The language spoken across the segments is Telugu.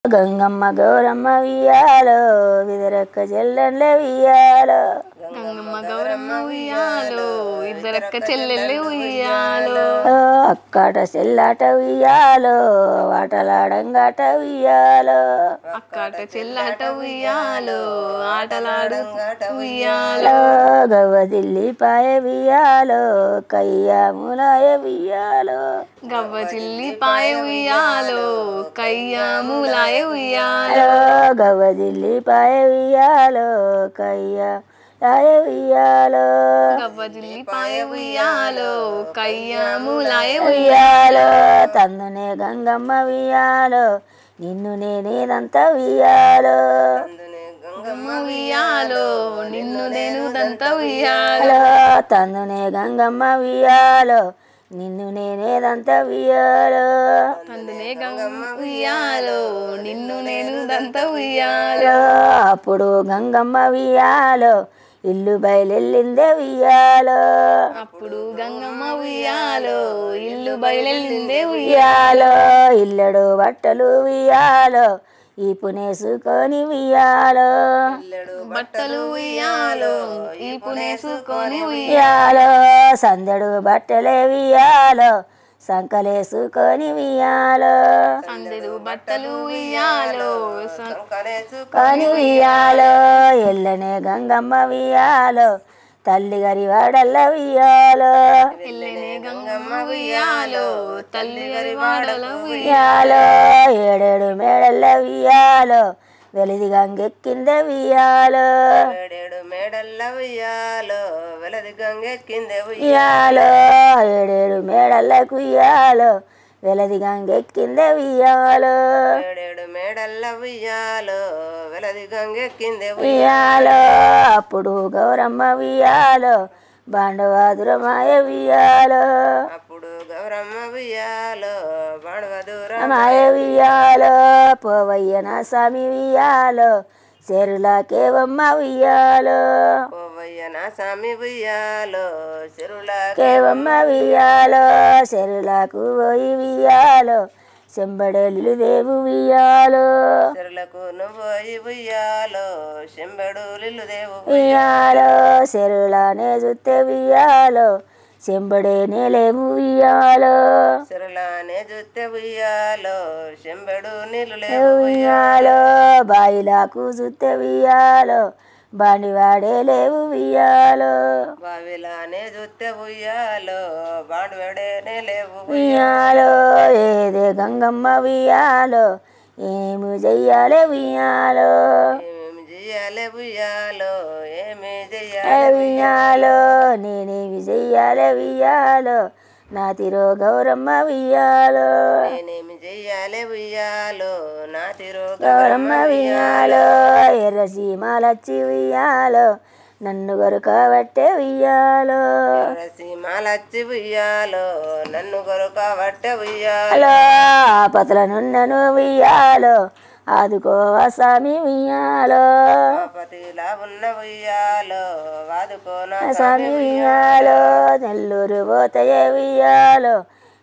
గంగమ్మ గౌరమ్మ వియ్యాలో విదరక్క చెల్లెళ్ళ వియ్యాలో గంగమ్మ గౌరమ్మ ఉయ్యాలో ఇద్దరక్క చెల్లెళ్ళు ఉయ్యాలో అక్కట చెల్లాట వియ్యాలో ఆటలాడంగాట వియ్యాలో అక్కట చెల్లాట ఉయ్యాలో ఆటలాడు ఉయ్యాలో గవ్వదిల్లి పాయ వియ్యాలో కయ్యాములాయ వియ్యాలో గవ్వ చిల్లి పాయ ఉయ్యాలో కయ్యాములాయ ఉయ్యాలో గవ్వదిల్లి పాయ వియ్యాలో కయ్యాయ వియ్యాలో గవ్వ చిల్లి పాయ ఉయ్యాలో కయ్యాములాయ ఉయ్యాలో తందునే గంగమ్మ వియ్యాలో నిన్ను నేనేదంతా వియ్యాలో గంగమ్మ ఉయ్యాలో నిన్ను నేను దంత ఉయ్యాలో తందునే గంగమ్మ వియ్యాలో నిన్ను నేనేదంతా వియ్యాలో అందునే గంగమ్మ ఉయ్యాలో నిన్ను నేను దంత ఉయ్యాలో అప్పుడు గంగమ్మ వియ్యాలో ఇల్లు బయలెళ్ళిందే వియ్యాలో అప్పుడు గంగమ్మ ఉయ్యాలో ఇల్లు బయలెళ్ళిందే వియ్యాలో ఇల్లడు బట్టలు వియ్యాలో ఈ పునేసుకొని వియ్యాలో బట్టలు ఉయ్యాలో ఈ పునేసుకొని వియ్యాలో సందడు బట్టలే వియ్యాలో సంకలేసుకొని వియ్యాలో సందెడు బట్టలు ఉయ్యాలో కొని వియ్యాలో ఎల్లనే గంగమ్మ వియ్యాలో తల్లి గరి వాడల్ల వియ్యాలో ఎల్లనే గంగమ్మ ఉయ్యాలో తల్లి గారి వాడలో వియ్యాలో ఏడేడు మేడల్ల వియ్యాలో వెలిది గంగెక్కిందే వియ్యాలో ఏడేడు మేడల్ల ఉయ్యాలో వెలది గంగెక్కిందే వియ్యాలో ఏడేడు మేడల్లకు వియ్యాలో వెలది గంగెక్కిందే వియ్యాలో ఏడేడు మేడల్ల ఉయ్యాలో వెలది గంగెక్కిందే వియ్యాలో అప్పుడు గౌరమ్మ వియ్యాలో బాండవాదురమాయ వియ్యాలో అప్పుడు గౌరమ్మ ఉయ్యాలో బాణవదూర మాయ వియ్యాలో పోవయ్యన స్వామి వియ్యాలో చెరులాకేవమ్మ వియ్యాలో పోవయ్య నా సామి ఉయ్యాలో చెరుల కేవమ్మ వియ్యాలో చెరులకు పోయి వియ్యాలో చెంబడేలు దేవు వియ్యాలో చెరులకు నువ్వు ఉయ్యాలో శంబెడు లిల్లు దేవు వియ్యాలో చెరులానే జుత్తే వియ్యాలో చెంబడేనే లేవు వియ్యాలో చెరులానే జుత్తె ఉయ్యాలో శంబెడు నీళ్ళు లేవు వియ్యాలో బాయిలాకు జుత్తే వియ్యాలో బాండివాడే లేవు వియ్యాలో బావిలానే జుత్తె ఉయ్యాలో బాండవడేనే లేవు వియ్యాలో ఏదే గంగమ్మ వియ్యాలో ఏమి చెయ్యాలే వియ్యాలో ఏమేమి చెయ్యాలే ఉయ్యాలో ఏమి చెయ్యాలి వియ్యాలో నేనేమి చెయ్యాలే వియ్యాలో నా తిరో గౌరమ్మ వియ్యాలో నేనేమి చెయ్యాలే ఉయ్యాలో నా తిరో గౌరమ్మ వియ్యాలో ఎర్ర సీమాలచ్చి వియ్యాలో నన్ను కొరకబట్టే వియ్యాలో సీమాలచ్చి ఉయ్యాలో నన్ను కొరక పట్టె ఉయ్యాలో హలో ఆపతల నున్నను వియ్యాలో ఆదుకోవా స్వామి వియ్యాలో పతిలా ఉన్న ఉయ్యాలో వాదుకోన స్వామి వియ్యాలో నెల్లూరు పోతయే వియ్యాలో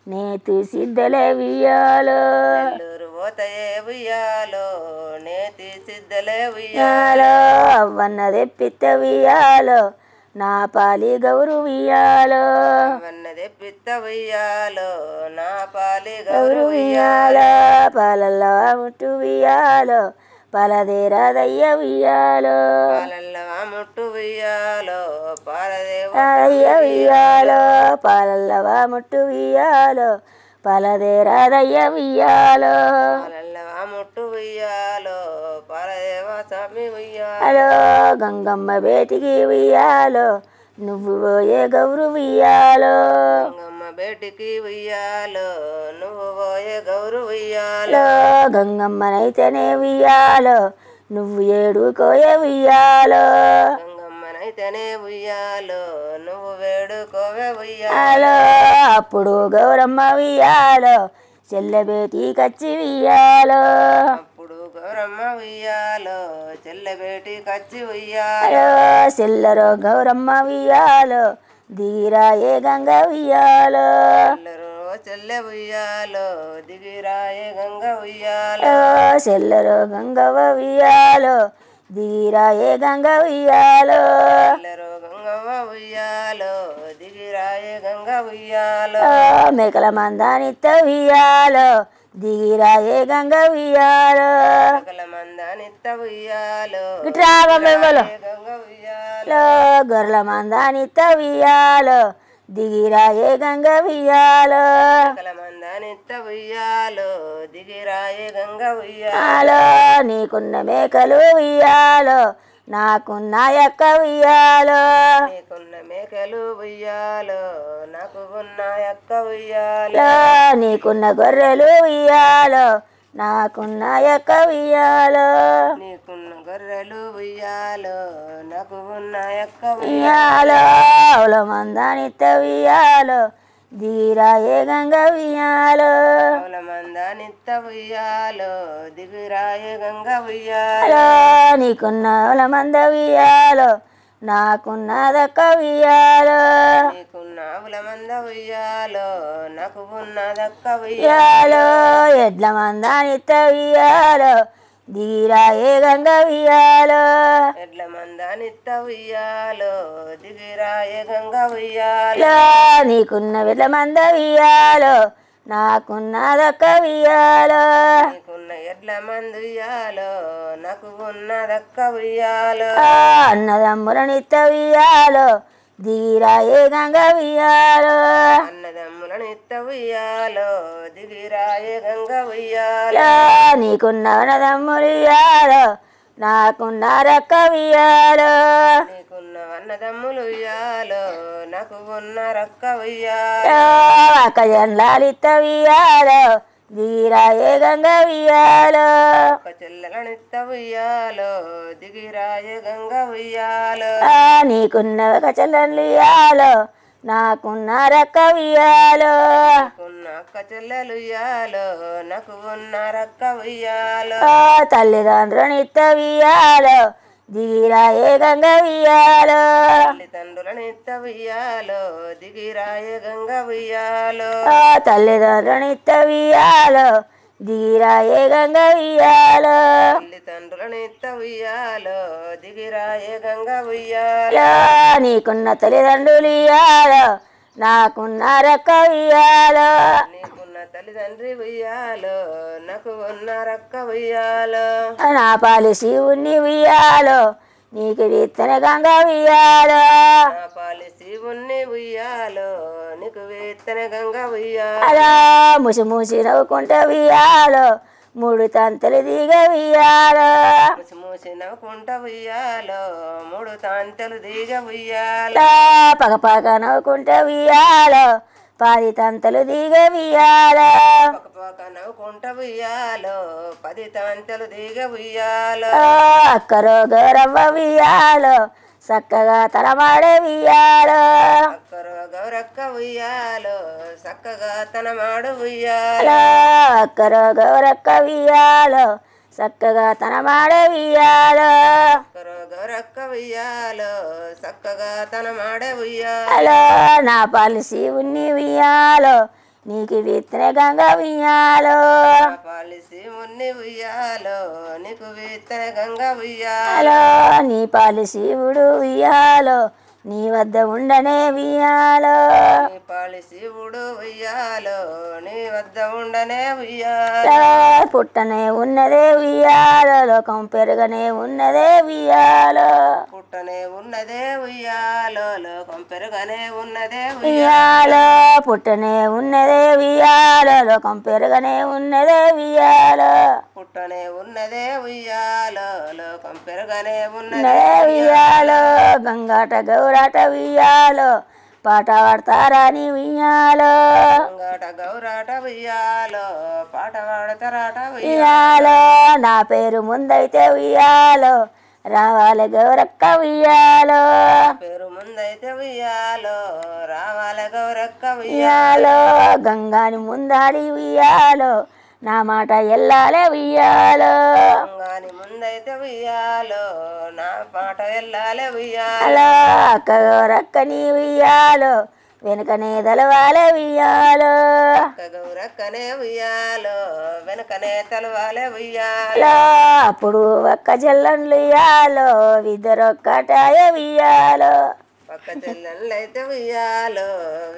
నేతి సిద్ధలే వియ్యాలో నెల్లూరు పోతయే ఉయ్యాలో నేతి సిద్ధలే వియ్యాలో అవ్వన్న తెప్పిత్త వియ్యాలో నా పాలి గౌరు వియ్యాలో ఉయ్యాలన్నదే పిత్త ఉయ్యాలో నా పాలి గౌరు వియ్యాలో పాలల్లో ముట్టు వియ్యాలో పాలదేరాదయ్య వియ్యాలో పాలల్లవా ముట్టు ఉయ్యాలో పాలదేవు అయ్య వియ్యాలో పాలల్లవా ముట్టు వియ్యాలో పాలదేరాదయ్య వియ్యాలో పాలల్లవా ముట్టు ఉయ్యాలో పాలదేవ స్వామి ఉయ్యాలో హలో గంగమ్మ బేటికి వియ్యాలో నువ్వు పోయే గౌరు వియ్యాలో గంగమ్మ బేటికి ఉయ్యాలో నువ్వు పోయే గౌరు ఉయ్యాలో హలో గంగమ్మనైతేనే వియ్యాలో నువ్వు ఏడుకోయే వియ్యాలో గంగమ్మనైతేనే ఉయ్యాలో నువ్వు వేడుకోవే ఉయ్యాలో హలో అప్పుడు గౌరమ్మ వియ్యాలో చెల్లెబేటి కచ్చి వియ్యాలో అప్పుడు గౌరమ్మ ఉయ్యాలో చెల్లెబేటి కచ్చి ఉయ్యాలో హలో చెల్లరో గౌరమ్మ వియ్యాలో దిగిరాయే గంగ వియ్యాలో చెల్లరు చెల్లె ఉయ్యాలో దిగిరాయే గంగ ఉయ్యాలో చెల్లరో గంగవ్వ ఉయ్యాలో దిగిరాయే గంగ ఉయ్యాలో చెల్లెరో గంగవ్వ ఉయ్యాలో దిగిరాయే గంగ ఉయ్యాలో మేకల మందానిత్త ఉయ్యాలో దిగిరాయే గంగ ఉయ్యాలో సకల మందానిత్త ఉయ్యాలో గిట్రాగమ్మలు గంగ ఉయ్యాలో గొర్రెల మందానిత్త ఉయ్యాలో దిగిరాయే గంగ ఉయ్యాలో సకల మందానిత్త ఉయ్యాలో దిగిరాయే గంగ ఉయ్యాలో ఉయ్యాలో నీకున్న మేకలు ఉయ్యాలో నాకున్న యొక్క ఉయ్యాలో నీకున్న మేకలు ఉయ్యాలో నాకు ఉన్న యొక్క ఉయ్యాలో నీకున్న గొర్రెలు ఉయ్యాలో నాకున్న యొక్క ఉయ్యాలో నీకున్న గొర్రెలు ఉయ్యాలో నాకు ఉన్న యొక్క ఉయ్యాలో ఆవుల మందానిత్త ఉయ్యాలో దిగిరాయే గంగ ఉయ్యాలో ఉయ్యాల మందానిత్త ఉయ్యాలో దిగిరాయే గంగ ఉయ్యాలో నీకున్న ఆవుల మంద ఉయ్యాలో నాకున్నదక్క ఉయ్యాలో నీకున్న ఆవుల మంద ఉయ్యాలో నాకు ఉన్నదక్క ఉయ్యాలో ఎడ్ల మందానిత్త ఉయ్యాలో దిగిరాయే గంగ ఉయ్యాలో ఎడ్ల మందానిత్త ఉయ్యాలో దిగిరాయే గంగ ఉయ్యాలో నీకున్న ఎడ్ల మంద ఉయ్యాలో నాకున్నదక్క ఉయ్యాలో నీకున్న ఎడ్ల మందు ఉయ్యాలో నాకు ఉన్నదక్క ఉయ్యాలో అన్నదమ్ములనిత్త ఉయ్యాలో దిగిరాయే గంగ ఉయ్యాలో అన్నదమ్ములనిత్త ఉయ్యాలో దిగిరాయే గంగ ఉయ్యాలో నీకున్న అన్నదమ్ములు ఉయ్యాలో నాకున్నారక్క ఉయ్యాలో నీకున్న అన్నదమ్ములు ఉయ్యాలో నాకు ఉన్న రక్క ఉయ్యాలో అక్క జన్లాలిత్త ఉయ్యాలో దిగిరాయే గంగ ఉయ్యాలో ఒక చెల్లెలనిత్త ఉయ్యాలో దిగిరాయే గంగ ఉయ్యాలో నీకున్న ఒక చెల్లెలు ఉయ్యాలో నాకున్నారక్క ఉయ్యాలో నీకున్న అక్క చెల్లెలు ఉయ్యాలో నాకు ఉన్న రక్క ఉయ్యాలో తల్లిదండ్రులనిత్త ఉయ్యాలో దిగిరాయే గంగ ఉయ్యాలో తల్లిదండ్రులనిత్త ఉయ్యాలో దిగిరాయే గంగ ఉయ్యాలో తల్లిదండ్రులనిత్త ఉయ్యాలో దిగిరాయే గంగ ఉయ్యాలో తల్లిదండ్రులనిత్త ఉయ్యాలో దిగిరాయే గంగ ఉయ్యాలో నీకున్న తల్లిదండ్రులు ఉయ్యాలో నాకున్నారక్క ఉయ్యాలో నీకున్న తల్లిదండ్రి ఉయ్యాలో నాకు ఉన్న రక్క ఉయ్యాలో నా పాలిసి ఉన్ని ఉయ్యాలో నీకు విత్తన గంగ ఉయ్యాలో నా పాలిసి ఉన్ని ఉయ్యాలో నీకు వేత్తన గంగ ఉయ్యాలో అలా ముసి ముసి నవ్వుకుంటా ఉయ్యాలో మూడు తంతలు దిగ ఉయ్యాలో మూసి మూసి నవ్వుకుంట ఉయ్యాలో మూడు తాంతలు దిగ ఉయ్యాలో పక పక నవ్వుకుంటా ఉయ్యాలో 10 తంతలు దిగ ఉయ్యాలో పక్క పక్క నవ్వుకుంట ఉయ్యాలో 10 తాంతలు దిగ ఉయ్యాలో అక్కరో గౌరవ్వ ఉయ్యాలో చక్కగా తలమాడే ఉయ్యాలో అక్కరో గౌరక్క ఉయ్యాలో చక్కగా తన మాడు ఉయ్యాలో అక్కరో గౌరక్క ఉయ్యాలో చక్కగా తనమాడే ఉయ్యాలో అక్కరో గౌరక్క ఉయ్యాలో చక్కగా తన మాడే ఉయ్యాలో నా పాలిసి ఉన్ని ఉయ్యాలో నీకు విత్తన గంగ ఉయ్యాలో పాలిసి ఉన్ని ఉయ్యాలో నీకు వేత్తన గంగ ఉయ్యాలో నీ పాలిసి ఉడు ఉయ్యాలో నీ వద్ద ఉండనే ఉయ్యాలో నీ పాలిసి ఉడు ఉయ్యాలో నీ వద్ద ఉండనే ఉయ్యాలో పుట్టనే ఉన్నదే ఉయ్యాలో లోకం పెరగనే ఉన్నదే ఉయ్యాలో పుట్టనే ఉన్నదే ఉయ్యాలో లోకం పెరగనే ఉన్నదే ఉయ్యాలో పుట్టనే ఉన్నదే ఉయ్యాలో లోకం పెరగనే ఉన్నదే ఉయ్యాలో పుట్టనే ఉన్నదే ఉయ్యాలో లోకం పెరగనే ఉన్నదే ఉన్నదే ఉయ్యాలో గంగాట గౌరాట ఉయ్యాలో పాట పాడతారాని ఉయ్యాలో గంగాట గౌరాట ఉయ్యాలో పాట పాడతారాట ఉయ్యాలో నా పేరు ముందైతే ఉయ్యాలో రావాలి గౌరక్క ఉయ్యాలో పేరు ముందైతే ఉయ్యాలో రావాల గౌరక్క ఉయ్యాలో గంగాని ముందాడి ఉయ్యాలో నా మాట ఎల్లాలే ఉయ్యాలో గంగాని ముందైతే ఉయ్యాలో నా పాట వెళ్ళాలే ఉయ్యాలో అలా అక్క గౌరక్క నీ ఉయ్యాలో వెనుకనే తలవాలే ఉయ్యాలో గౌరక్కనే ఉయ్యాలో వెనకనే తలవాలే ఉయ్యాలో అప్పుడు ఒక్క చెల్లెళ్ళు ఉయ్యాలో ఇద్దరొక్కటాయ ఉయ్యాలో పక్క చెల్లెళ్ళైతే ఉయ్యాలో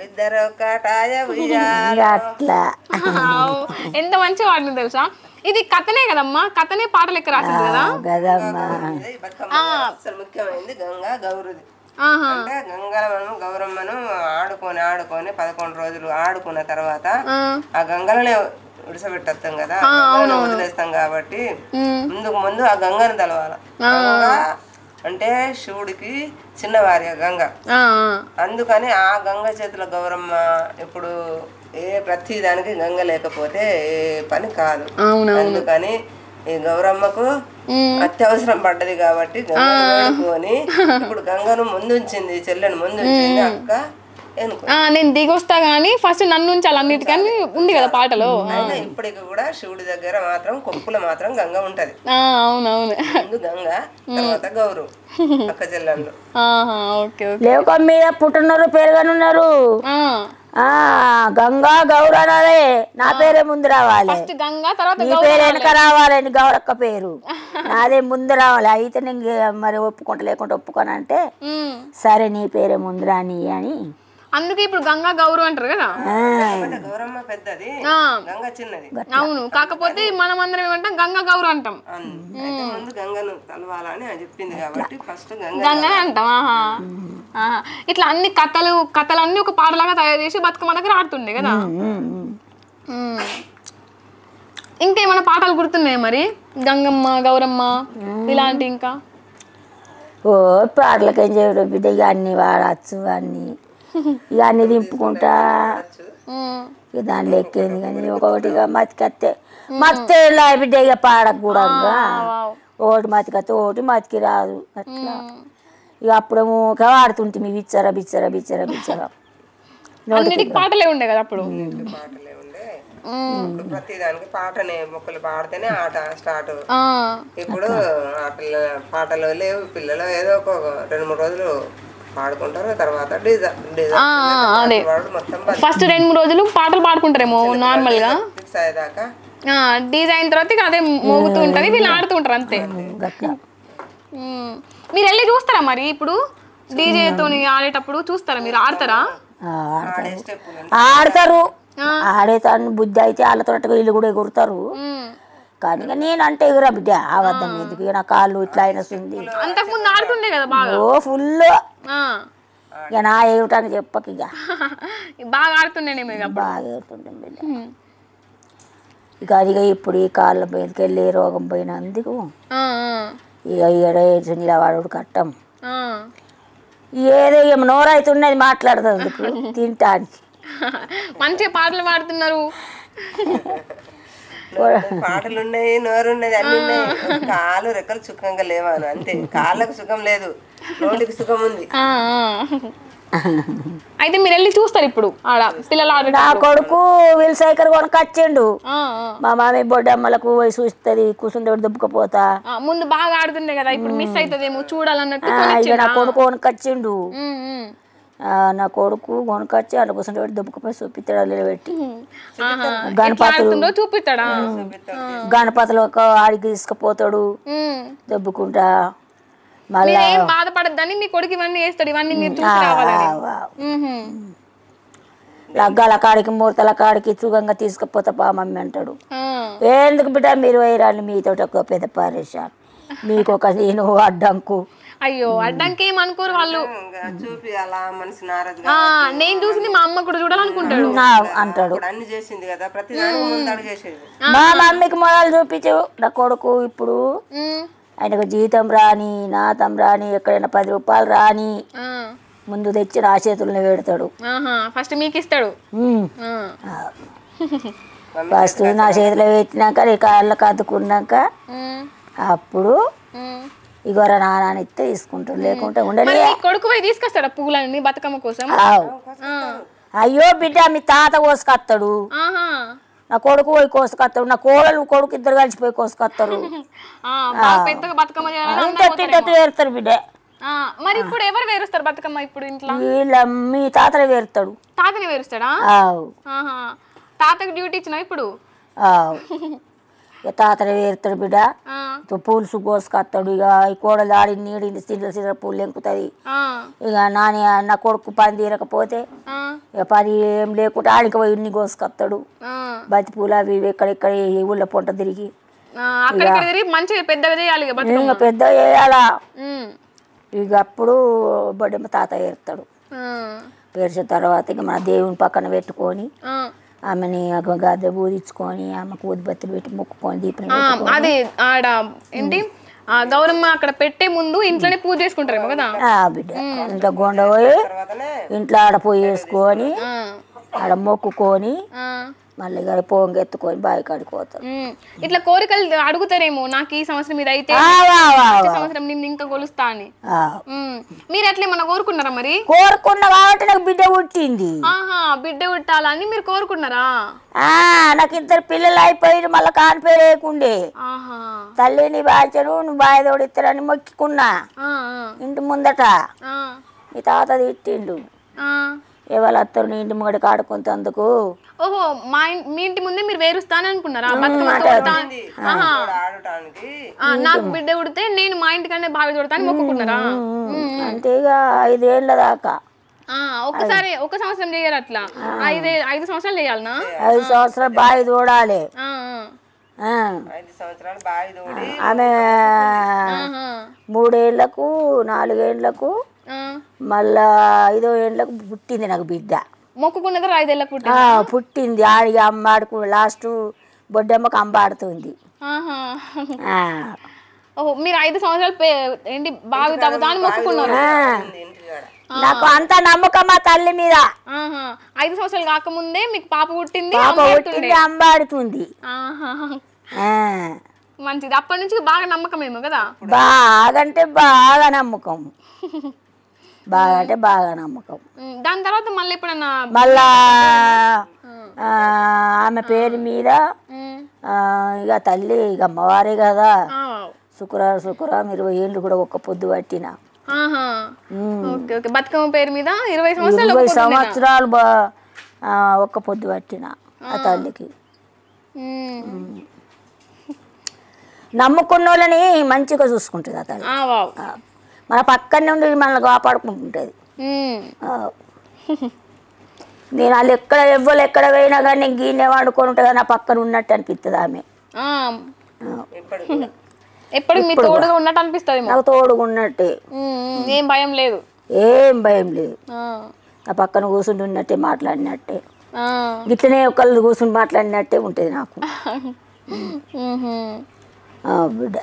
ఇద్దరు ఒక్కటాయ ఉయ్యాలో అట్లా ఎంత మంచిగా పాడింది తెలుసా. ఇది కథనే కదమ్మా, కథనే పాటలు ఎక్క రాసింది కదా. కదమ్మా. ఇది బతుకమ్మ అసలు ముఖ్యమైనది గంగా గౌరుది. అంటే గంగమ్మను గౌరమ్మను ఆడుకొని 11 రోజులు ఆడుకున్న తర్వాత ఆ గంగలనే విడిసపెట్టేస్తాం కదా, గంగను వదిలేస్తాం కాబట్టి ముందు ఆ గంగను తలవాల. గంగ అంటే శివుడికి చిన్నవారి గంగ, అందుకని ఆ గంగ చేతుల గౌరమ్మ ఇప్పుడు ప్రతి దానికి గంగ లేకపోతే ఏ పని కాదు. అందుకని ఈ గౌరమ్మకు అత్యవసరం పడ్డది కాబట్టి గంగను వేడుకొని ఇప్పుడు గంగను ముందుంచింది, చెల్లెను ముందుంచింది అక్క. నేను దిగొస్తా గానీ ఫస్ట్ నన్ను ఉంచాలి అన్నిటికని ఉంది కదా పాటలో. అయినా ఇప్పటికి కూడా శివుడి దగ్గర మాత్రం కొప్పుల మాత్రం గంగ ఉంటది. అవునవును, ముందు గంగ తర్వాత గౌరు అక్క చెల్లెళ్ళు. లేక మీద పుట్టినరు పెరగనున్నారు. గంగా గౌరవే నా పేరే ముందు రావాలి, గంగా తర్వాత నీ పేరు వెనక రావాలని గౌరక్క పేరు నాదే ముందు రావాలి. అయితే నేను మరి ఒప్పుకుంటా, లేకుంటే ఒప్పుకోనంటే సరే నీ పేరే ముందు రాని అని. అందుకే ఇప్పుడు గంగా గౌరు అంటారు కదా. గౌరమ్మ పెద్దది, గంగ చిన్నది. అవును, కాకపోతే మనం అందరం ఏమంటాం గంగా గౌరు అంటాం. ముందు గంగను తలవాలని చెప్పింది కాబట్టి ఫస్ట్ గంగనే అంటాం. ఇట్లా అన్ని కథలన్నీ ఒక పాటలాగా తయారు చేసి బతుకమ్మ దగ్గర ఆడుతుండే కదా. ఇంకేమైనా పాటలు గుర్తున్నాయి మరి గంగమ్మ గౌరమ్మ ఇలాంటి? ఇంకా ఓ పాటలకేం చేయడం బిడ్డ, ఇక అన్ని వాడచ్చు, అన్ని ఇక అన్ని దింపుకుంటా ఇక దాని లెక్కేంది. కానీ ఒక్కొక్కటిగా మతికత్తే బిడ్డ ఇక పాడకు కూడా ఒకటి మతికత్తే ఒకటి మతికి రాదు అట్లా. ఇక అప్పుడు వాడుతుంటే మీ బిచ్చరా బిచ్చరా బిచ్చరా బిచ్చరా పాటలే ఉండే కదా అప్పుడు. పాటలే ఉండే, ప్రతి దానికి పాటనే మొక్కలు పాడితేనే ఆట స్టార్ట్. ఇప్పుడు పాటలు లేవు, పిల్లలు ఏదో ఒక 2-3 రోజులు పాడుకుంటారు, తర్వాత ఫస్ట్ 2-3 రోజులు పాటలు పాడుకుంటారేమో నార్మల్ గా, ఫిక్స్ అయ్యేదాకా డీజే అయిన తర్వాత ఇక అదే మోగుతూ ఉంటది, వీళ్ళు ఆడుతూ ఉంటారు అంతే. మీరు వెళ్ళి చూస్తారా మరి ఇప్పుడు డీజేతో ఆడేటప్పుడు చూస్తారా మీరు? ఆడతారా? ఆడతారు, ఆడేతాను బుద్ధి అయితే వాళ్ళతో వీళ్ళు కూడా ఎగురుతారు. కానీ నేనంటే ఎగురా బిడ్డ అవద్దాం ఎందుకు, ఇక నా కాళ్ళు ఇట్లా అయినస్తుంది. అంతకుముందు ఆడుతుండే కదా బాగా. ఓ ఫుల్ ఇక నా ఎగురటానికి చెప్పక ఇక బాగా ఆడుతుండే, బాగా ఎగురుతుండే బిడ్డ. ఇక అదిగా ఇప్పుడు ఈ కాళ్ళ మీదకి వెళ్ళి రోగం పోయినందుకు ఇక ఏడేసి నిలవాడు కట్టం. ఏదో ఏమో నోరైతున్నది మాట్లాడుతుందుకు తింటానికి. మంచిగా పాటలు పాడుతున్నారు. పాటలు ఉన్నాయి, నోరు ఉన్నది, అన్ని ఉన్నాయి. కాళ్ళు రెక్కలు సుఖంగా లేవాను అంతే. కాళ్ళకు సుఖం లేదు, నోటికి సుఖం ఉంది. అయితే మీరు వెళ్ళి చూస్తారు ఇప్పుడు ఆడ పిల్లలు ఆడ. నా కొడుకు వీల్ సైకిల్ కొనుకొచ్చిండు, మా మామయ్య బొడ్డమ్మలకు పోయి చూస్తుంది, కూర్చుంటే దెబ్బకపోతా. ముందు బాగా ఆడుతుండే కదా, ఇప్పుడు మిస్ అవుతుందేమో చూడాలన్నట్టు. ఇక నా కొడుకు కొనుకొచ్చిండు, నా కొడుకు కొనుకొచ్చి అట్లా కూర్చుంటే దెబ్బకపోయి చూపిస్తాడు నిలబెట్టి. గణపతులు చూపిస్తాడా? గణపతులు ఆడికి తీసుకుపోతాడు దెబ్బకుంటా. మళ్ళీ బాధపడద్దని మీ కొడుకు ఇవన్నీ వేస్తాడు, ఇవన్నీ మీరు చూసి రావాలని. లగ్గాల కాడికి ముహూర్తాల కాడికి సుఖంగా తీసుకుపోతా పా మమ్మీ అంటాడు. ఎందుకు బిడ్డ మీరు వేయరాలి, మీతో ఒక పెద్ద పరేషాన్, మీకు ఒక నేను అడ్డంకు. అయ్యో అడ్డంకి ఏమనుకోరు వాళ్ళు, చూపి అలా మనసు నారాజు. నేను చూసింది మా అమ్మ కూడా చూడాలనుకుంటాడు అంటాడు. అన్ని చేసింది కదా, ప్రతి దానికి ముందు అడిగేసేది. మా మమ్మీకి మొదలు చూపించు. నా కొడుకు ఇప్పుడు ఆయనకు జీతం రాని, నాతం రాని, ఎక్కడైనా 10 రూపాయలు రాని ముందు తెచ్చి నా చేతుల్లో పెడతాడు. ఫస్ట్ మీకు ఇస్తాడు. ఫస్ట్ నా చేతిలో పెట్టినాక నీ కాళ్ళకు అద్దుకున్నాక అప్పుడు ఇగోర నాన్న ఇస్తే తీసుకుంటాడు, లేకుంటే ఉండని. కొడుకు పోయి తీసుకొస్తాడు పువ్వులన్నీ బతుకమ్మ కోసం. అయ్యో బిడ్డ మీ తాత కోసుకొస్తాడు, నా కొడుకు పోయి కోసుకొస్తాడు, నా కోడలు కొడుకు ఇద్దరు కలిసిపోయి కోసుకొస్తారు. పెద్దగా బతుకమ్మ ఏరుతారు బిడ్డ. మరి ఇప్పుడు ఎవరు వేరుస్తారు బతుకమ్మ ఇప్పుడు ఇంట్లో? వీళ్ళ మీ తాతనే వేరుతాడు. తాతనే వేరుస్తాడా? ఆవు. తాతకు డ్యూటీ ఇచ్చినా ఇప్పుడు? ఆవు. ఇక తాతనే వేరుతాడు బిడ్డ. పూలుసు కోసుకొస్తాడు. ఇక ఈ కోడలు ఆడి నీడి సిల్లర పూలు ఎంకుతుంది. ఇక నా కొడుకు పని తీరకపోతే ఇక పని ఏం లేకుండా ఆడికి పోయి ఇన్ని కోసుకొస్తాడు. బంతి పూలు అవి ఎక్కడెక్కడ ఊళ్ళో పొంట తిరిగి మంచిగా పెద్దగా చేయాలి, ఇంకా పెద్దగా చేయాలా. ఇక అప్పుడు బొడ్డమ్మ తాత ఏరుతాడు. పేర్చిన తర్వాత ఇక మన దేవుని పక్కన పెట్టుకొని ఆమెని గద్దె పూజించుకొని ఆమెకు ఊదిబత్తులు పెట్టి మొక్కుకొని దీపం. అది ఆడ ఏంటి గౌరమ్మ అక్కడ పెట్టే ముందు ఇంట్లోనే పూజ చేసుకుంటారేమో కదా బిడ్డ. ఇంట్లో గొండ పోయి ఇంట్లో ఆడ పోయి వేసుకొని ఆడ మొక్కుకొని మళ్ళీ పొంగెత్తుకొని బావి కాడిపోతారు. ఇట్లా కోరికలు అడుగుతారేమో, నాకు ఈ సంవత్సరం ఇది అయితే సంవత్సరం నిన్ను ఇంకా కొలుస్తా అని. మీరు ఎట్లా ఏమన్నా కోరుకున్నారా? మరి కోరుకున్నా కాబట్టి నాకు బిడ్డ పుట్టింది. బిడ్డ పుట్టాలని మీరు కోరుకున్నారా? నాకు 2 పిల్లలు అయిపోయి మళ్ళీ కానిపేరు వేయకుండే తల్లిని బాచను నువ్వు బావి తోడిస్తారని మొక్కుకున్నా. ఇంటి ముందట మీ తాత తిట్టిండు, ఎవరు వస్తారు నీ ఇంటి ముంగడి కాడుకుంటందుకు. ఓహో, మీ ఇంటి ముందే మీరు వేరుస్తాను అనుకున్నారా? నాకు బిడ్డ ఉడితే నేను మా ఇంటికన్నా బావి తోడతాను మొక్కుకున్నారా? అంటే ఇక 5 ఏళ్ళ దాకా ఒక్కసారి ఒక సంవత్సరం చేయాలి అట్లా. 5 సంవత్సరాలు చేయాలనా? 5 సంవత్సరాలు బావి తోడాలి. 5 సంవత్సరాలు బావి తోడి ఆమె 3 ఏళ్ళకు 4 ఏళ్ళకు మళ్ళా 5వ ఏళ్ళకు పుట్టింది నాకు బిడ్డ. మొక్కుకున్నది 5 ఏళ్ళకు పుట్టింది. ఆడికి అమ్మ ఆడుకు లాస్ట్ బొడ్డమ్మకు అమ్మ ఆడుతుంది. ఓహో, మీరు 5 సంవత్సరాలు ఏంటి బావి తవ్వుతా అని మొక్కుకున్నారు. నాకు అంత నమ్మకం మా తల్లి మీద. 5 సంవత్సరాలు కాకముందే మీకు పాప పుట్టింది, అమ్మ ఆడుతుంది. మంచిది. అప్పటి నుంచి బాగా నమ్మకమేమో కదా? బాగా అంటే బాగా నమ్మకం, బాగా అంటే బాగా నమ్మకం. దాని తర్వాత మళ్ళీ ఎప్పుడన్నా మళ్ళా ఆమె పేరు మీద ఇక తల్లి ఇక అమ్మవారే కదా. శుక్రవారం 20 ఏళ్ళు కూడా ఒక్క పొద్దు పట్టిన. బతుకమ్మ పేరు మీద 20 సంవత్సరాలు ఒక్క పొద్దు పట్టిన ఆ తల్లికి. నమ్ముకున్న వాళ్ళని మంచిగా చూసుకుంటుంది ఆ తల్లి. మన పక్కన నుండి మనల్ని కాపాడుకుంటుంటుంది. నేను వాళ్ళు ఎవ్వరు ఎక్కడ పోయినా కానీ నేను గీనే వాడుకొని ఉంటుంది, నా పక్కన ఉన్నట్టు అనిపిస్తుంది ఆమె. ఎప్పుడు మీ తోడుగా ఉన్నట్టు అనిపిస్తుంది? నాకు తోడుగా ఉన్నట్టే, ఏం భయం లేదు, ఏం భయం లేదు. నా పక్కన కూర్చుండి ఉన్నట్టే, మాట్లాడినట్టే, ఇట్లనే ఒకళ్ళు కూర్చుని మాట్లాడినట్టే ఉంటుంది నాకు బిడ్డ.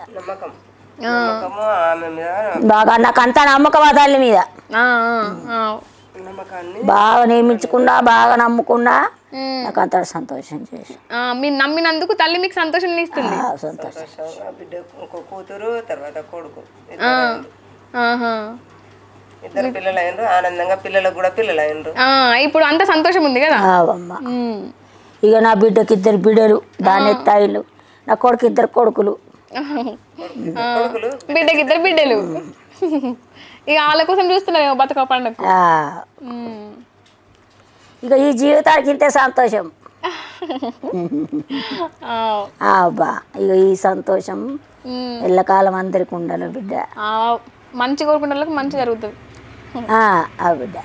బాగా నాకు అంతా నమ్మకం ఆ తల్లి మీద. బాగా నియమించుకున్నా, బాగా నమ్ముకున్నా, నాకు అంత సంతోషం చేసి. మీరు నమ్మినందుకు తల్లి మీకు సంతోషం ఇస్తుంది. సంతోషం. కూతురు తర్వాత కొడుకు 2 పిల్లలు అయినరు. ఆనందంగా పిల్లలకు కూడా పిల్లలు అయినరు. ఇప్పుడు అంత సంతోషం ఉంది కదా అమ్మ. ఇక నా బిడ్డకి 2 బిడ్డలు, దాని ఎత్తాయిలు. నా కొడుకు 2 కొడుకులు, బిడ్డకి 2 బిడ్డలు. ఇక వాళ్ళ కోసం చూస్తున్నారేమో బతుకమ్మ పండుగ. ఇక ఈ జీవితానికి ఇంతే సంతోషం. అబ్బా, ఇక ఈ సంతోషం ఎల్లకాలం అందరికి ఉండాలి బిడ్డ. మంచి కోరుకునే వాళ్ళకి మంచి జరుగుతుంది బిడ్డ.